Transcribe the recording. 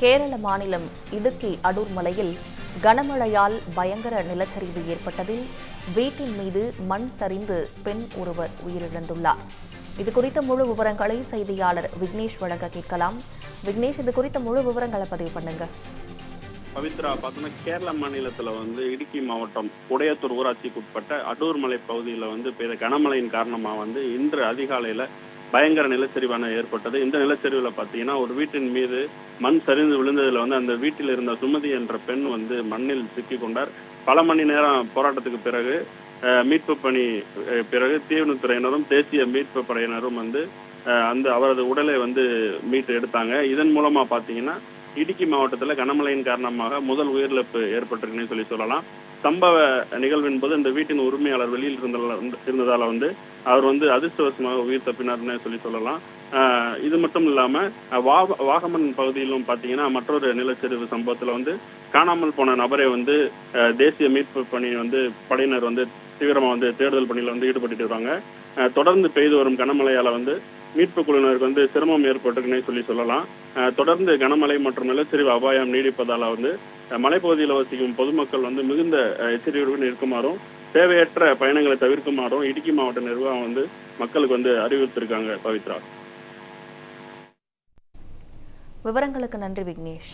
கேரள மாநிலம் இடுக்கி அடூர் மலையில் கனமழையால் பயங்கர நிலச்சரிவு ஏற்பட்டதில் வீட்டின் மீது மண் சரிந்து பெண் ஒருவர் உயிரிழந்துள்ளார். இதுகுறித்த முழு விவரங்களை செய்தியாளர் விக்னேஷ் வழங்க கேட்கலாம். விக்னேஷ், இது குறித்த முழு விவரங்களை பதிவு பண்ணுங்க. பவித்ரா, பார்த்தோன்னா கேரள மாநிலத்துல இடுக்கி மாவட்டம் உடையத்தூர் ஊராட்சிக்கு உட்பட்ட அடூர் மலை பகுதியில் பெய்த கனமழையின் காரணமா இன்று அதிகாலையில பயங்கர நிலச்சரிவான ஏற்பட்டது. இந்த நிலச்சரிவுல பாத்தீங்கன்னா ஒரு வீட்டின் மீது மண் சரிந்து விழுந்ததுல அந்த வீட்டில் இருந்த சுமதி என்ற பெண் மண்ணில் சிக்கி கொண்டார். பல மணி நேரம் போராட்டத்துக்கு பிறகு மீட்பு பணி பிறகு தீயணைப்புத்துறையினரும் தேசிய மீட்பு படையினரும் அவரது உடலை மீட்டு எடுத்தாங்க. இதன் மூலமா பாத்தீங்கன்னா இடுக்கி மாவட்டத்துல கனமழையின் காரணமாக முதல் உயிரிழப்பு ஏற்பட்டிருக்குன்னு சொல்லலாம். சம்பவ நிகழ்வின் போது இந்த வீட்டின் உரிமையாளர் வெளியில் இருந்ததால அவர் அதிர்ஷ்டவசமாக உயிர் தப்பினார்னு சொல்லலாம். இது மட்டும் இல்லாம வாகமன் பகுதியிலும் பாத்தீங்கன்னா மற்றொரு நிலச்சரிவு சம்பவத்துல காணாமல் போன நபரை தேசிய மீட்பு பணி படையினர் தீவிரமா தேடுதல் பணியில ஈடுபட்டு வராங்க. தொடர்ந்து பெய்து வரும் கனமழையால மீட்பு குழுவினருக்கு சிரமம் ஏற்பட்டிருக்குன்னே சொல்லலாம். தொடர்ந்து கனமழை மற்றும் நிலச்சரிவு அபாயம் நீடிப்பதால மலைப்பகுதியில் வசிக்கும் பொதுமக்கள் மிகுந்த எச்சரிக்கையுடன் இருக்குமாறும் தேவையற்ற பயணங்களை தவிர்க்குமாறும் இடுக்கி மாவட்ட நிர்வாகம் மக்களுக்கு அறிவுறுத்திருக்காங்க. பவித்ரா, விவரங்களுக்கு நன்றி விக்னேஷ்.